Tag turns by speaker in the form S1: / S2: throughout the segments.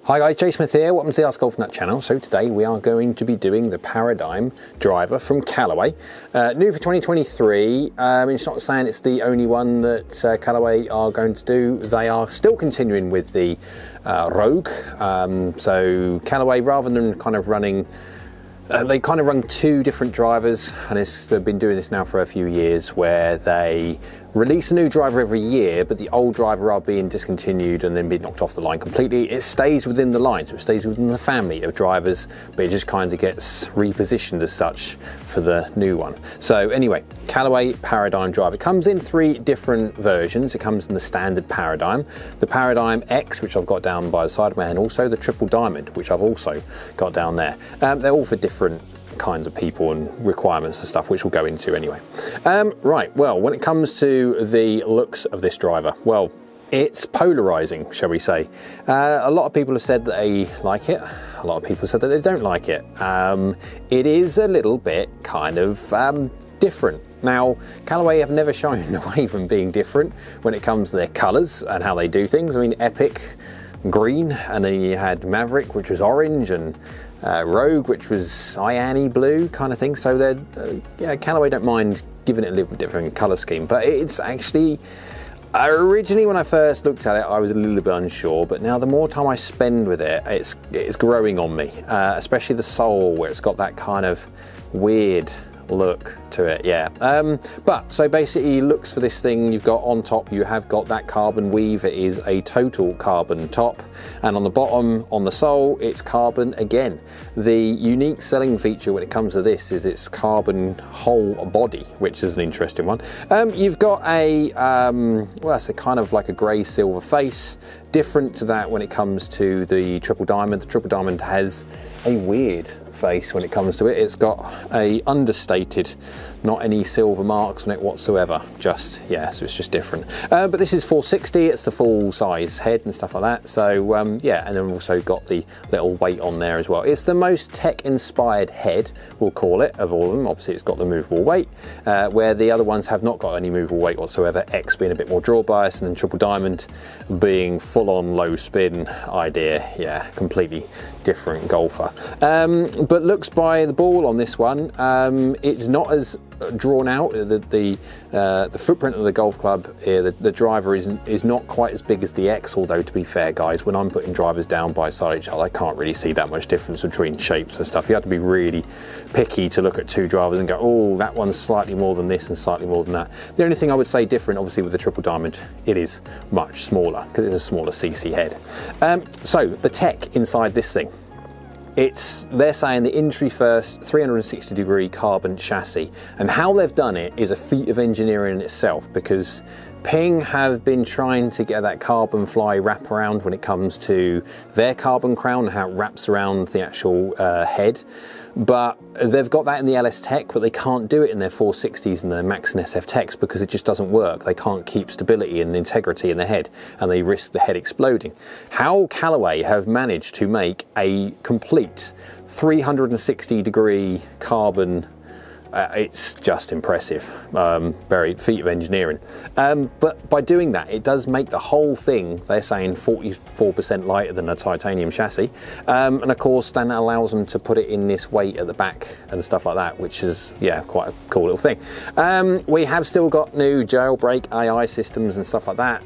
S1: Hi guys, Jay Smith here, welcome to the AskGolfNut channel. So today we are going to be doing the PARADYM driver from Callaway. New for 2023, it's not saying it's the only one that Callaway are going to do. They are still continuing with the Rogue. So Callaway, rather than kind of running, they kind of run two different drivers, and they've been doing this now for a few years, where they release a new driver every year, but the old driver are being discontinued and then being knocked off the line completely. It stays within the line, so it stays within the family of drivers, but it just kind of gets repositioned as such for the new one. So anyway, Callaway PARADYM driver. It comes in three different versions. It comes in the standard PARADYM, the PARADYM X, which I've got down by the side of me, and also the Triple Diamond, which I've also got down there. They're all for different kinds of people and requirements and stuff, which we'll go into anyway. Right, well, when it comes to the looks of this driver, well, it's polarizing, shall we say. A lot of people have said that they like it. A lot of people said that they don't like it. It is a little bit kind of different. Now, Callaway have never shied away from being different when it comes to their colors and how they do things. I mean, Epic green, and then you had Maverick, which was orange, and Rogue, which was cyany blue kind of thing. So they're yeah, Callaway don't mind giving it a little bit different color scheme, but it's actually, originally when I first looked at it, I was a little bit unsure, but now the more time I spend with it, it's growing on me, especially the sole, where it's got that kind of weird look to it. Yeah, but so basically looks for this thing, you've got on top, you have got that carbon weave. It is a total carbon top, and on the bottom, on the sole, it's carbon again. The unique selling feature when it comes to this is its carbon whole body, which is an interesting one. You've got a well, it's a kind of like a grey silver face, different to that when it comes to the Triple Diamond. The Triple Diamond has a weird face when it comes to it. It's got a understated, not any silver marks on it whatsoever, just, yeah, so it's just different. But this is 460, it's the full size head and stuff like that. So yeah, and then we've also got the little weight on there as well. It's the most tech inspired head, we'll call it, of all of them. Obviously it's got the movable weight, where the other ones have not got any movable weight whatsoever. X being a bit more draw bias, and then Triple Diamond being full on low spin idea. Yeah, completely different golfer. But looks by the ball on this one, it's not as drawn out. The footprint of the golf club here, the driver is not quite as big as the X, although to be fair guys, when I'm putting drivers down by side each other, I can't really see that much difference between shapes and stuff. You have to be really picky to look at two drivers and go, oh, that one's slightly more than this and slightly more than that. The only thing I would say different, obviously, with the Triple Diamond, it is much smaller because it's a smaller CC head. So the tech inside this thing, they're saying the industry first 360 degree carbon chassis, and how they've done it is a feat of engineering in itself, because Ping have been trying to get that carbon fly wrap around when it comes to their carbon crown and how it wraps around the actual head. But they've got that in the LS Tech, but they can't do it in their 460s and their Max and SF Techs because it just doesn't work. They can't keep stability and integrity in the head, and they risk the head exploding. How Callaway have managed to make a complete 360 degree carbon, it's just impressive. Very feat of engineering. But by doing that, it does make the whole thing, they're saying 44% lighter than a titanium chassis. And of course, then that allows them to put it in this weight at the back and stuff like that, which is, yeah, quite a cool little thing. We have still got new jailbreak AI systems and stuff like that.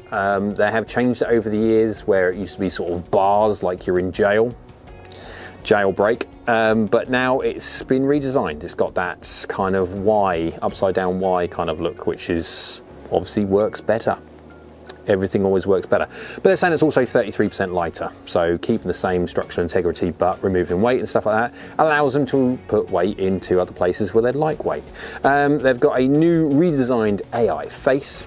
S1: They have changed it over the years, where it used to be sort of bars like you're in jailbreak. But now it's been redesigned. It's got that kind of Y, upside down Y kind of look, which is obviously works better. Everything always works better. But they're saying it's also 33% lighter, so keeping the same structural integrity but removing weight and stuff like that allows them to put weight into other places where they'd like weight. They've got a new redesigned AI face.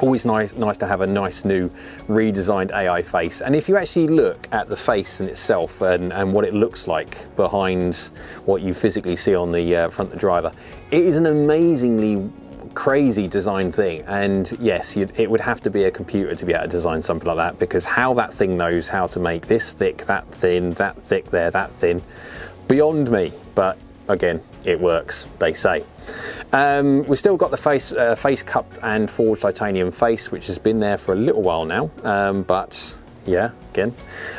S1: Always nice to have a nice new redesigned AI face. And if you actually look at the face in itself and what it looks like behind what you physically see on the front of the driver, it is an amazingly crazy design thing. And yes, it would have to be a computer to be able to design something like that, because how that thing knows how to make this thick, that thin, that thick there, that thin, beyond me. But again, it works, they say. We've still got the face cup and forged titanium face, which has been there for a little while now, but Yeah, again,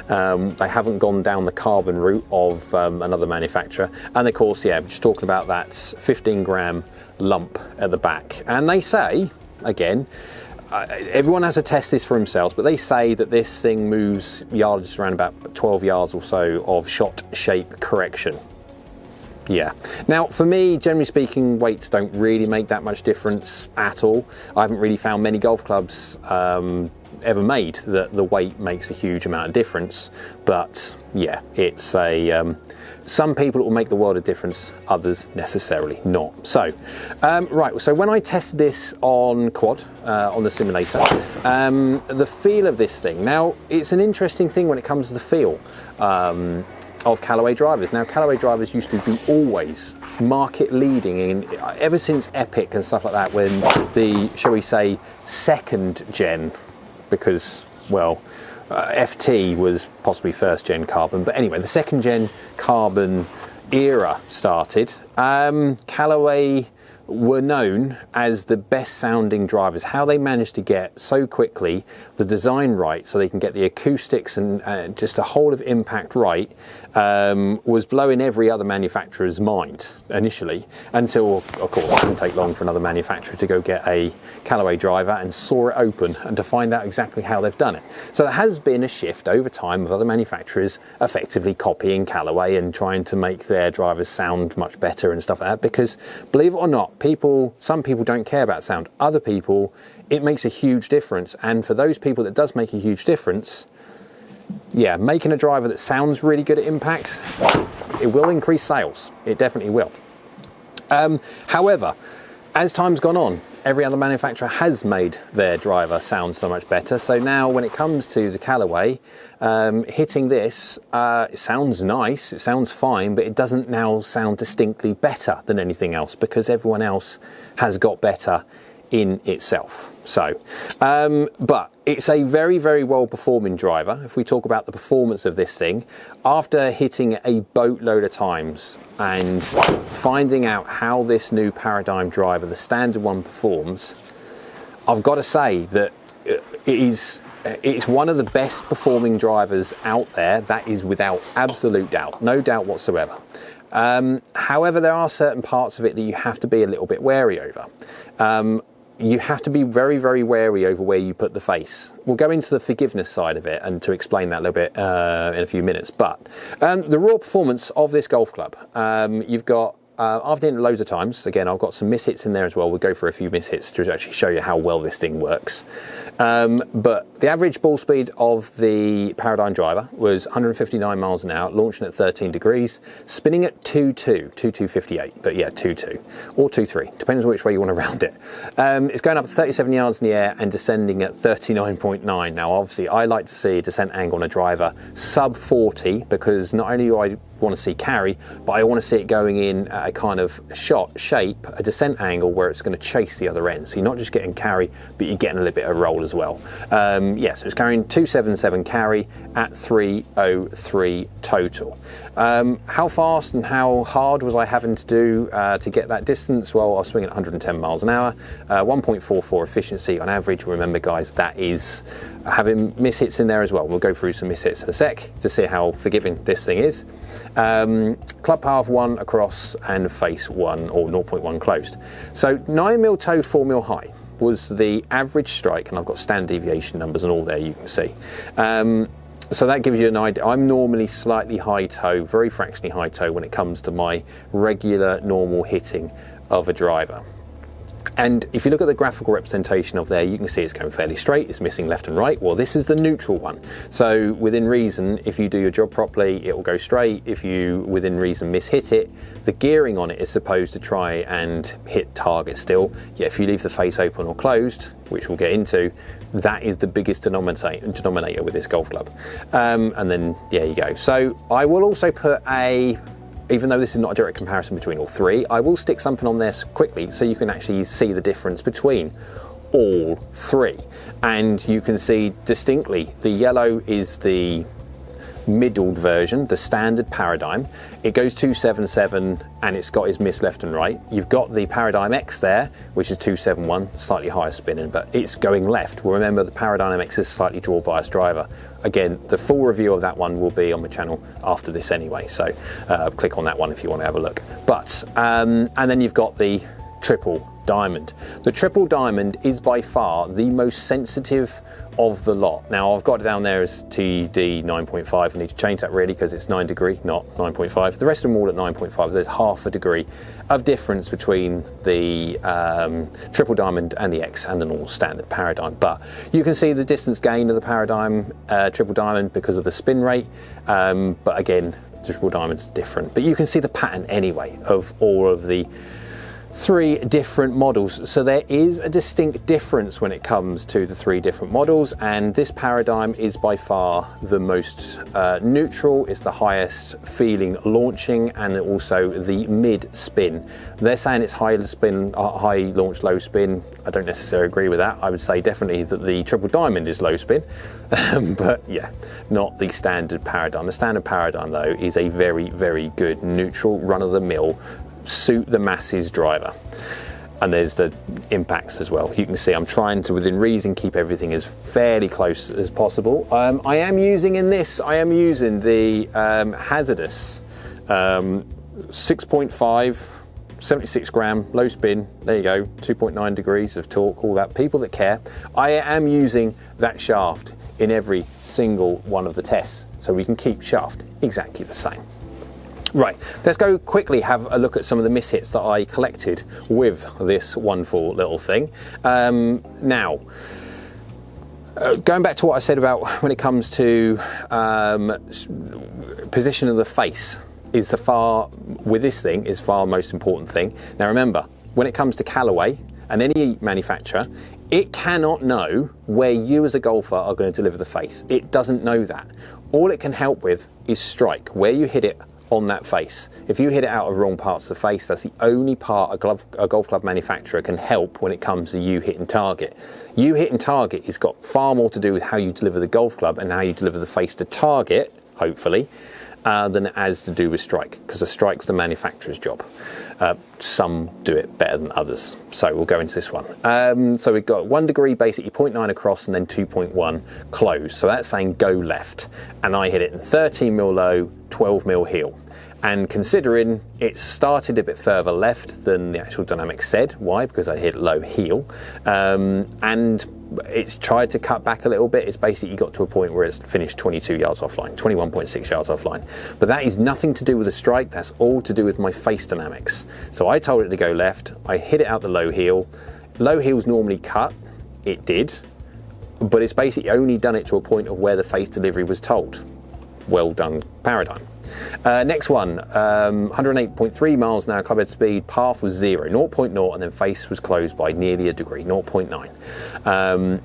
S1: they haven't gone down the carbon route of another manufacturer. And of course, yeah, we're just talking about that 15-gram lump at the back. And they say, again, everyone has to test this for themselves, but they say that this thing moves yardage around about 12 yards or so of shot shape correction. Yeah. Now, for me, generally speaking, weights don't really make that much difference at all. I haven't really found many golf clubs ever made that the weight makes a huge amount of difference. But yeah, it's a some people it will make the world of difference, others necessarily not. So, right. So when I tested this on quad on the simulator, the feel of this thing. Now, it's an interesting thing when it comes to the feel. Of Callaway drivers. Now, Callaway drivers used to be always market leading in ever since Epic and stuff like that, when the, shall we say, second gen, because, well, FT was possibly first gen carbon, but anyway, the second gen carbon era started. Callaway were known as the best sounding drivers. How they managed to get so quickly the design right so they can get the acoustics and just a whole of impact right was blowing every other manufacturer's mind initially, until of course it didn't take long for another manufacturer to go get a Callaway driver and saw it open and to find out exactly how they've done it. So there has been a shift over time of other manufacturers effectively copying Callaway and trying to make their drivers sound much better and stuff like that, because believe it or not, some people don't care about sound. Other people, it makes a huge difference. And for those people that does make a huge difference, yeah, making a driver that sounds really good at impact, it will increase sales. It definitely will. However, as time's gone on, every other manufacturer has made their driver sound so much better. So now when it comes to the Callaway, hitting this, it sounds nice, it sounds fine, but it doesn't now sound distinctly better than anything else because everyone else has got better in itself. So, but it's a very, very well performing driver. If we talk about the performance of this thing, after hitting a boatload of times and finding out how this new PARADYM driver, the standard one, performs, I've got to say that it's one of the best performing drivers out there. That is without absolute doubt, no doubt whatsoever. However, there are certain parts of it that you have to be a little bit wary over. You have to be very, very wary over where you put the face. We'll go into the forgiveness side of it and to explain that a little bit in a few minutes. But the raw performance of this golf club, you've got, I've done it loads of times. Again, I've got some mishits in there as well. We'll go for a few mishits to actually show you how well this thing works. But the average ball speed of the PARADYM driver was 159 miles an hour, launching at 13 degrees, spinning at 2258, but yeah, 22 or 23, depends on which way you want to round it. It's going up 37 yards in the air and descending at 39.9. Now, obviously, I like to see a descent angle on a driver sub 40 because not only do I want to see carry, but I want to see it going in at a kind of shot shape, a descent angle where it's going to chase the other end. So you're not just getting carry, but you're getting a little bit of roll as well. Yeah, so it's carrying 277 carry at 303 total. How fast and how hard was I having to do to get that distance? Well, I was swinging at 110 miles an hour, 1.44 efficiency on average. Remember, guys, that is having mishits in there as well. We'll go through some mishits in a sec to see how forgiving this thing is. Club path 1 across and face 1 or 0.1 closed. So 9mm toe, 4mm high was the average strike, and I've got standard deviation numbers and all there you can see. So that gives you an idea. I'm normally slightly high toe, very fractionally high toe when it comes to my regular normal hitting of a driver. And if you look at the graphical representation of there, you can see it's going fairly straight, it's missing left and right. Well, this is the neutral one. So within reason, if you do your job properly, it will go straight. If you, within reason, mishit it, the gearing on it is supposed to try and hit target still. Yet if you leave the face open or closed, which we'll get into, that is the biggest denominator with this golf club. And then there you go. So I will also put even though this is not a direct comparison between all three, I will stick something on there quickly so you can actually see the difference between all three. And you can see distinctly the yellow is the middled version, the standard PARADYM. It goes 277 and it's got his miss left and right. You've got the PARADYM X there, which is 271, slightly higher spinning, but it's going left. Well, remember the PARADYM X is slightly draw bias driver. Again, the full review of that one will be on the channel after this anyway, so click on that one if you want to have a look. But and then you've got the triple diamond. The triple diamond is by far the most sensitive of the lot. Now I've got it down there as TD 9.5. I need to change that really because it's 9 degree, not 9.5. The rest of them all at 9.5. There's half a degree of difference between the triple diamond and the X and the normal standard PARADYM. But you can see the distance gain of the PARADYM triple diamond because of the spin rate. But again, the triple diamond's different. But you can see the pattern anyway of all of the 3 different models. So there is a distinct difference when it comes to the 3 different models, and this PARADYM is by far the most neutral. It's the highest feeling launching and also the mid spin. They're saying it's high spin, high launch, low spin. I don't necessarily agree with that. I would say definitely that the triple diamond is low spin, but yeah, not the standard PARADYM. The standard PARADYM though is a very, very good neutral run-of-the-mill suit the masses driver. And there's the impacts as well. You can see I'm trying to, within reason, keep everything as fairly close as possible. I am using the hazardous 6.5 76 gram low spin. There you go, 2.9 degrees of torque, all that. People that care, I am using that shaft in every single one of the tests, so we can keep shaft exactly the same. Right, let's go quickly have a look at some of the mishits that I collected with this wonderful little thing. Now, going back to what I said about when it comes to position of the face is with this thing is far most important thing. Now remember, when it comes to Callaway and any manufacturer, it cannot know where you as a golfer are going to deliver the face. It doesn't know that. All it can help with is strike, where you hit it on that face. If you hit it out of wrong parts of the face, that's the only part a golf club manufacturer can help when it comes to you hitting target. You hitting target has got far more to do with how you deliver the golf club and how you deliver the face to target, hopefully, than it has to do with strike, because the strike's the manufacturer's job. Some do it better than others, so we'll go into this one. So we've got 1 degree, basically 0.9 across and then 2.1 close, so that's saying go left, and I hit it in 13mm low, 12mm heel. And considering it started a bit further left than the actual dynamic said, why? Because I hit low heel, and it's tried to cut back a little bit. It's basically got to a point where it's finished 22 yards offline, 21.6 yards offline. But that is nothing to do with the strike, that's all to do with my face dynamics. So I told it to go left, I hit it out the low heel. Low heel's normally cut, it did, but it's basically only done it to a point of where the face delivery was told. Well done, PARADYM. Next one, 108.3 miles an hour clubhead speed, path was 0.0, and then face was closed by nearly a degree, 0.9.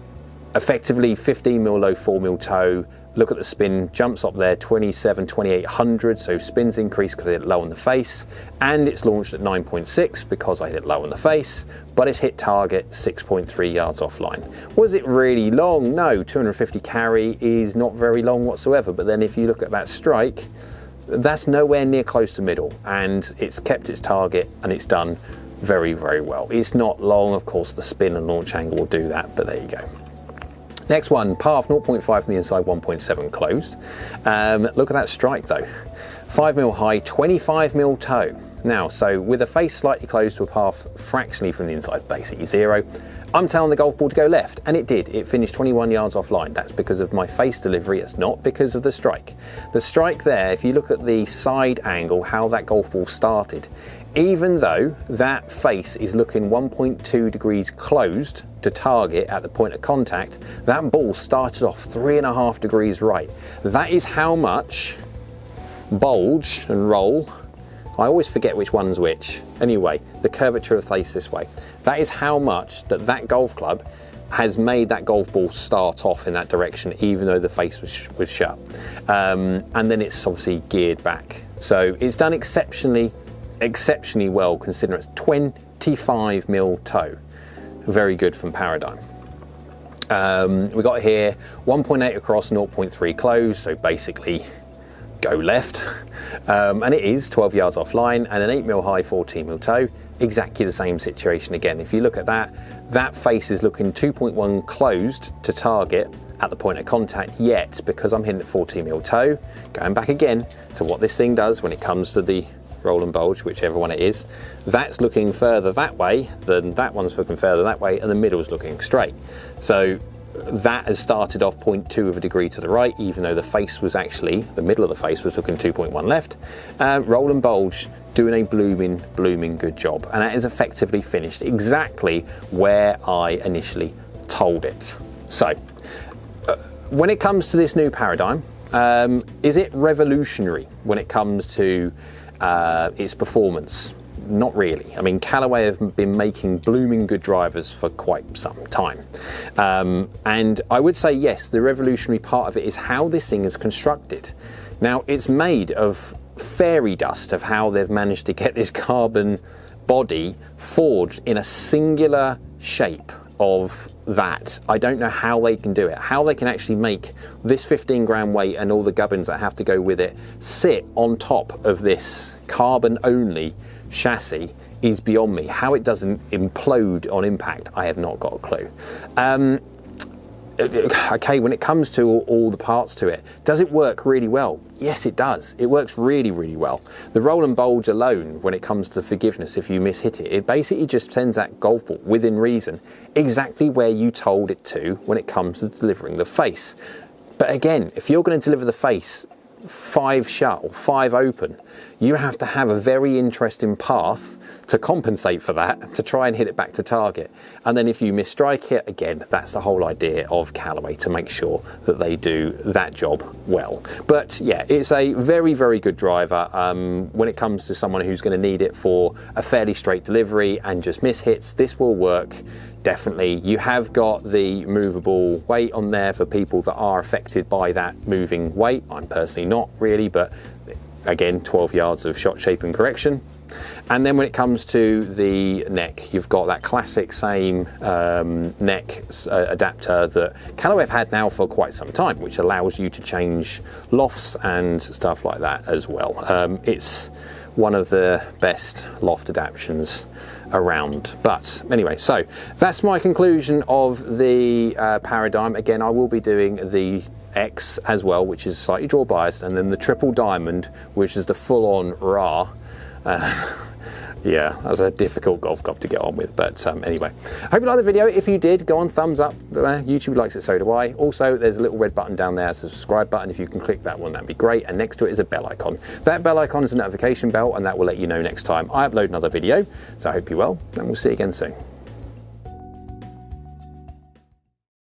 S1: Effectively 15mm low, 4mm toe. Look at the spin, jumps up there, 2800, so spins increased because I hit low on the face, and it's launched at 9.6 because I hit low on the face, but it's hit target 6.3 yards offline. Was it really long? No, 250 carry is not very long whatsoever, but then if you look at that strike, that's nowhere near close to middle, and it's kept its target and it's done very, very well. It's not long, of course the spin and launch angle will do that, but there you go. Next one, path 0.5 from the inside, 1.7 closed. Look at that strike though. 5mm high, 25mm toe. Now, so with a face slightly closed to a path fractionally from the inside, basically 0, I'm telling the golf ball to go left, and it did. It finished 21 yards offline. That's because of my face delivery, it's not because of the strike. The strike there, if you look at the side angle, how that golf ball started, even though that face is looking 1.2 degrees closed to target at the point of contact, that ball started off 3.5 degrees right. That is how much bulge and roll, I always forget which one's which. Anyway, the curvature of the face this way. That is how much that golf club has made that golf ball start off in that direction, even though the face was shut. And then it's obviously geared back. So it's done exceptionally well, considering it's 25mm toe. Very good from PARADYM. We got here 1.8 across, 0.3 close, so basically go left, and it is 12 yards offline and an 8mm high 14mm toe, exactly the same situation again. If you look at that, that face is looking 2.1 closed to target at the point of contact, yet because I'm hitting at 14mm toe, going back again to what this thing does when it comes to the roll and bulge, whichever one it is, that's looking further that way than that one's looking further that way, and the middle's looking straight. So that has started off 0.2 of a degree to the right, even though the face was actually, the middle of the face was looking 2.1 left. Roll and bulge doing a blooming good job, and that is effectively finished exactly where I initially told it. So when it comes to this new paradigm, is it revolutionary when it comes to its performance? Not really. I mean, Callaway have been making blooming good drivers for quite some time. And I would say, yes, the revolutionary part of it is how this thing is constructed. Now, it's made of fairy dust of how they've managed to get this carbon body forged in a singular shape of that. I don't know how they can do it, how they can actually make this 15 gram weight and all the gubbins that have to go with it sit on top of this carbon only chassis is beyond me. How it doesn't implode on impact, I have not got a clue. Okay, when it comes to all the parts to it, does it work really well? Yes, it does. It works really well. The roll and bulge alone, when it comes to the forgiveness, if you miss-hit it, it basically just sends that golf ball within reason exactly where you told it to when it comes to delivering the face. But again, if you're going to deliver the face 5 shut or 5 open, you have to have a very interesting path to compensate for that, to try and hit it back to target. And then if you misstrike it, again, that's the whole idea of Callaway, to make sure that they do that job well. But yeah, it's a very good driver when it comes to someone who's going to need it for a fairly straight delivery and just miss hits. This will work. Definitely. You have got the movable weight on there for people that are affected by that moving weight. I'm personally not really, but again, 12 yards of shot shape and correction. And then when it comes to the neck, you've got that classic same neck adapter that Callaway have had now for quite some time, which allows you to change lofts and stuff like that as well. It's one of the best loft adaptions around. But anyway, so that's my conclusion of the Paradigm. Again, I will be doing the X as well, which is slightly draw biased, and then the triple diamond, which is the full-on raw. Yeah, that's a difficult golf club to get on with, but anyway, I hope you liked the video. If you did, go on thumbs up. YouTube likes it, so do I. Also, there's a little red button down there, it's a subscribe button. If you can click that one, that'd be great. And next to it is a bell icon. That bell icon is a notification bell, and that will let you know next time I upload another video. So I hope you're well, and we'll see you again soon.